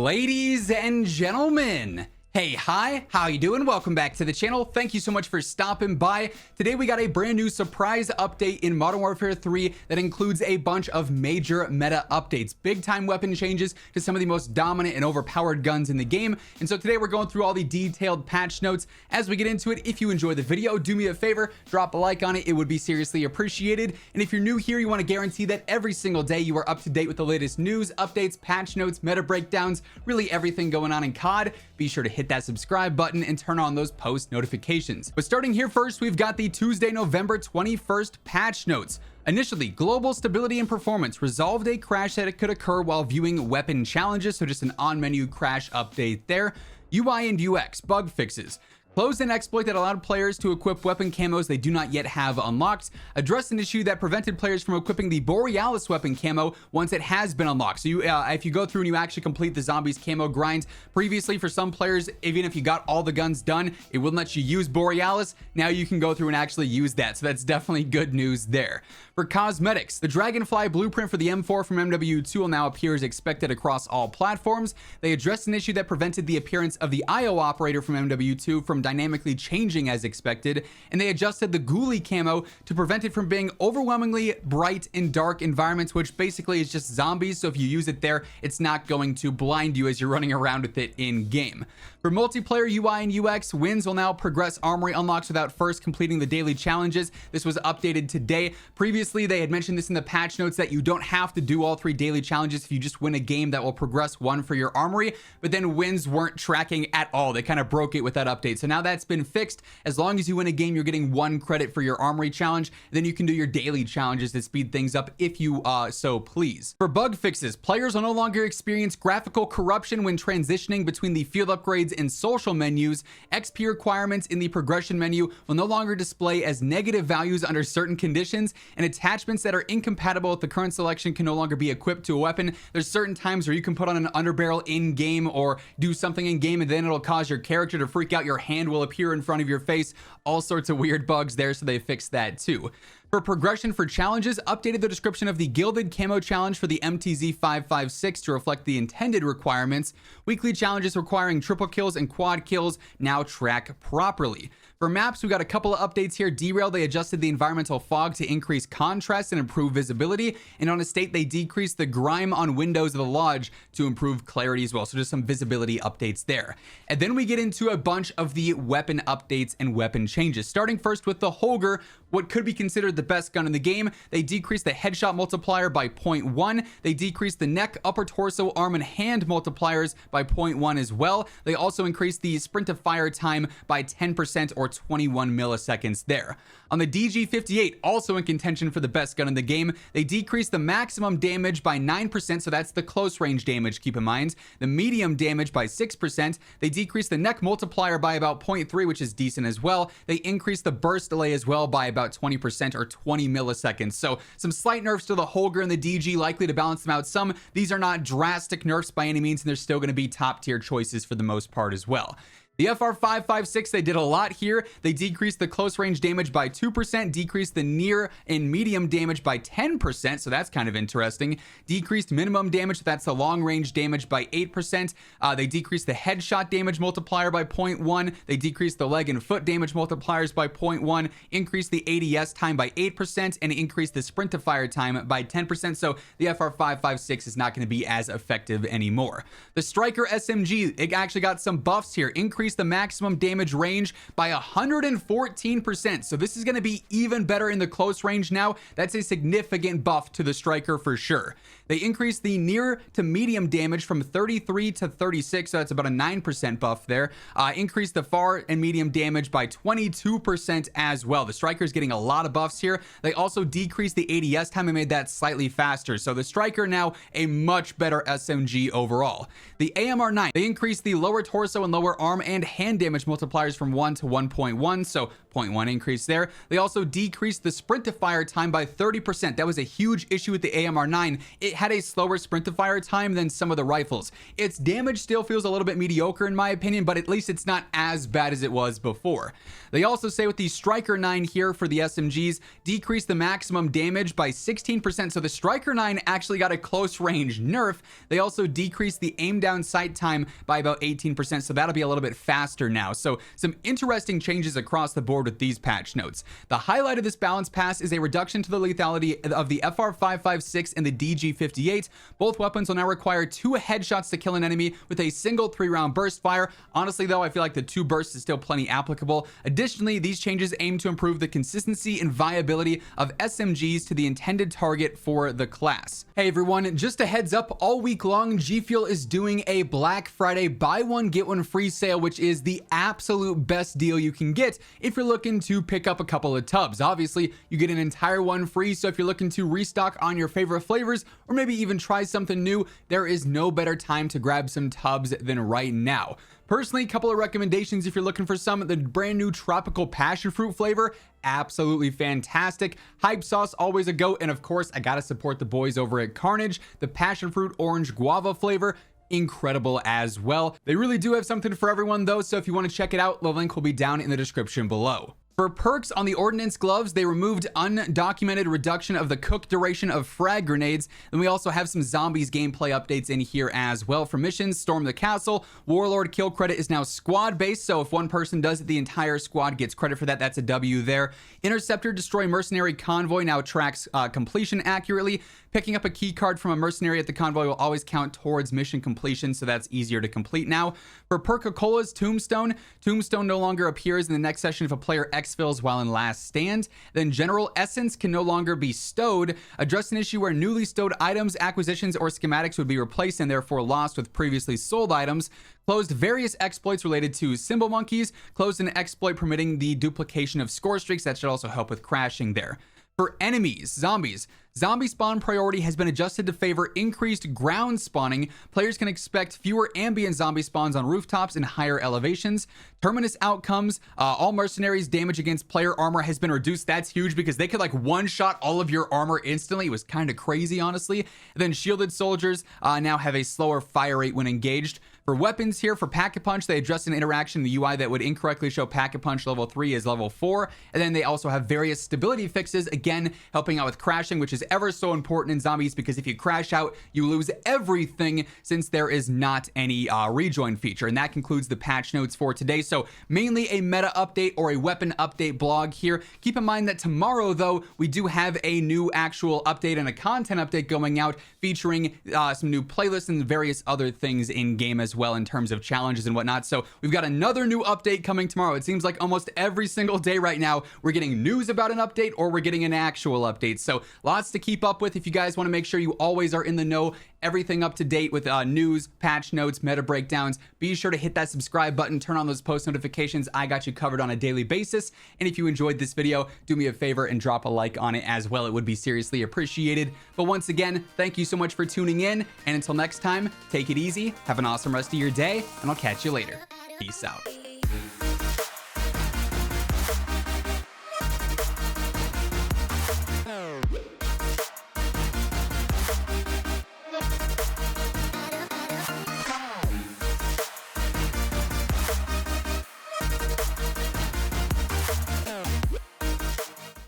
Ladies and gentlemen, hey, hi, how you doing? Welcome back to the channel. Thank you so much for stopping by. Today we got a brand new surprise update in Modern Warfare 3 that includes a bunch of major meta updates, big time weapon changes to some of the most dominant and overpowered guns in the game. And so today we're going through all the detailed patch notes. As we get into it, if you enjoy the video, do me a favor, drop a like on it. It would be seriously appreciated. And if you're new here, you want to guarantee that every single day you are up to date with the latest news, updates, patch notes, meta breakdowns, really everything going on in COD. Be sure to hit that subscribe button and turn on those post notifications. But starting here first, we've got the Tuesday, November 21st patch notes. Initially, global stability and performance resolved a crash that could occur while viewing weapon challenges, so just an on-menu crash update there. UI and UX bug fixes. Closed an exploit that allowed players to equip weapon camos they do not yet have unlocked. Addressed an issue that prevented players from equipping the Borealis weapon camo once it has been unlocked. So if you go through and you actually complete the zombies camo grind, previously for some players, even if you got all the guns done, it wouldn't let you use Borealis. Now you can go through and actually use that. So that's definitely good news there. For cosmetics, the Dragonfly blueprint for the M4 from MW2 will now appear as expected across all platforms. They addressed an issue that prevented the appearance of the IO operator from MW2 from dynamically changing as expected, and they adjusted the ghoulie camo to prevent it from being overwhelmingly bright in dark environments, which basically is just zombies. So if you use it there, it's not going to blind you as you're running around with it in game. For multiplayer UI and UX, wins will now progress armory unlocks without first completing the daily challenges. This was updated today. Previously, they had mentioned this in the patch notes that you don't have to do all 3 daily challenges if you just win a game. That will progress 1 for your armory, but then wins weren't tracking at all. They kind of broke it with that update. So now that's been fixed. As long as you win a game, you're getting 1 credit for your armory challenge. Then you can do your daily challenges to speed things up if you so please. For bug fixes, players will no longer experience graphical corruption when transitioning between the field upgrades and social menus. XP requirements in the progression menu will no longer display as negative values under certain conditions, and attachments that are incompatible with the current selection can no longer be equipped to a weapon. There's certain times where you can put on an underbarrel in game or do something in game, and then it'll cause your character to freak out. Your hand will appear in front of your face. All sorts of weird bugs there, so they fixed that too. For progression for challenges, updated the description of the Gilded Camo Challenge for the MTZ-556 to reflect the intended requirements. Weekly challenges requiring triple kills and quad kills now track properly. For maps, we got a couple of updates here. Derail, they adjusted the environmental fog to increase contrast and improve visibility. And on Estate, they decreased the grime on windows of the lodge to improve clarity as well. So just some visibility updates there. And then we get into a bunch of the weapon updates and weapon changes. Starting first with the Holger, what could be considered the best gun in the game. They decreased the headshot multiplier by 0.1. They decreased the neck, upper torso, arm, and hand multipliers by 0.1 as well. They also increased the sprint to fire time by 10% or 21 milliseconds there. On the DG58, also in contention for the best gun in the game, they decreased the maximum damage by 9%, so that's the close range damage, keep in mind. The medium damage by 6%. They decreased the neck multiplier by about 0.3, which is decent as well. They increased the burst delay as well by about 20% or 20 milliseconds. So some slight nerfs to the Holger and the DG, likely to balance them out some. These are not drastic nerfs by any means, and they're still going to be top tier choices for the most part as well. The FR556, they did a lot here. They decreased the close range damage by 2%, decreased the near and medium damage by 10%, so that's kind of interesting. Decreased minimum damage, that's the long range damage, by 8%. They decreased the headshot damage multiplier by 0.1. They decreased the leg and foot damage multipliers by 0.1, increased the ADS time by 8%, and increased the sprint to fire time by 10%, so the FR556 is not going to be as effective anymore. The Striker SMG, it actually got some buffs here. Increased the maximum damage range by 114%. So this is going to be even better in the close range now. That's a significant buff to the Striker for sure. They increased the near to medium damage from 33 to 36, so that's about a 9% buff there. Increased the far and medium damage by 22% as well. The Striker is getting a lot of buffs here. They also decreased the ADS time and made that slightly faster. So the Striker now a much better SMG overall. The AMR9, they increased the lower torso and lower arm and hand damage multipliers from 1 to 1.1, so 0.1 increase there. They also decreased the sprint to fire time by 30%. That was a huge issue with the AMR9. It had a slower sprint to fire time than some of the rifles. Its damage still feels a little bit mediocre in my opinion, but at least it's not as bad as it was before. They also say with the Striker 9 here for the SMGs, decrease the maximum damage by 16%. So the Striker 9 actually got a close range nerf. They also decreased the aim down sight time by about 18%. So that'll be a little bit faster now. So some interesting changes across the board with these patch notes. The highlight of this balance pass is a reduction to the lethality of the FR556 and the DG58. Both weapons will now require 2 headshots to kill an enemy with a single 3-round burst fire. Honestly though, I feel like the 2 bursts is still plenty applicable. Additionally, these changes aim to improve the consistency and viability of SMGs to the intended target for the class. Hey everyone, just a heads up, all week long G Fuel is doing a Black Friday buy one get one free sale, which is the absolute best deal you can get if you're looking to pick up a couple of tubs. Obviously, you get an entire one free, so if you're looking to restock on your favorite flavors or maybe even try something new, there is no better time to grab some tubs than right now. Personally, a couple of recommendations if you're looking for some. The brand new tropical passion fruit flavor, absolutely fantastic. Hype sauce, always a goat. And of course, I gotta support the boys over at Carnage. The passion fruit orange guava flavor, incredible as well. They really do have something for everyone though, so if you want to check it out, the link will be down in the description below. For perks on the Ordnance Gloves, they removed undocumented reduction of the cook duration of frag grenades. Then we also have some zombies gameplay updates in here as well. For missions, storm the castle. Warlord kill credit is now squad based, so if one person does it, the entire squad gets credit for that. That's a W there. Interceptor destroy mercenary convoy now tracks completion accurately. Picking up a key card from a mercenary at the convoy will always count towards mission completion, so that's easier to complete now. For Perk-a-Cola's Tombstone, Tombstone no longer appears in the next session if a player exfils while in last stand. Then General Essence can no longer be stowed. Address an issue where newly stowed items, acquisitions, or schematics would be replaced and therefore lost with previously sold items. Closed various exploits related to symbol monkeys. Closed an exploit permitting the duplication of score streaks. That should also help with crashing there. For enemies, zombies, zombie spawn priority has been adjusted to favor increased ground spawning. Players can expect fewer ambient zombie spawns on rooftops and higher elevations. Terminus outcomes, all mercenaries damage against player armor has been reduced. That's huge because they could like one-shot all of your armor instantly. It was kind of crazy, honestly. And then shielded soldiers now have a slower fire rate when engaged. For weapons here, for Pack-a-Punch, they addressed an interaction in the UI that would incorrectly show Pack-a-Punch level 3 as level 4. And then they also have various stability fixes, again, helping out with crashing, which is ever so important in zombies because if you crash out, you lose everything since there is not any rejoin feature. And that concludes the patch notes for today. So mainly a meta update or a weapon update blog here. Keep in mind that tomorrow, though, we do have a new actual update and a content update going out featuring some new playlists and various other things in game as well in terms of challenges and whatnot. So we've got another new update coming tomorrow. It seems like almost every single day right now we're getting news about an update or we're getting an actual update. So lots to keep up with if you guys want to make sure you always are in the know, everything up to date with news, patch notes, meta breakdowns. Be sure to hit that subscribe button, turn on those post notifications. I got you covered on a daily basis. And if you enjoyed this video, do me a favor and drop a like on it as well. It would be seriously appreciated. But once again, thank you so much for tuning in. And until next time, take it easy, have an awesome rest of your day, and I'll catch you later. Peace out.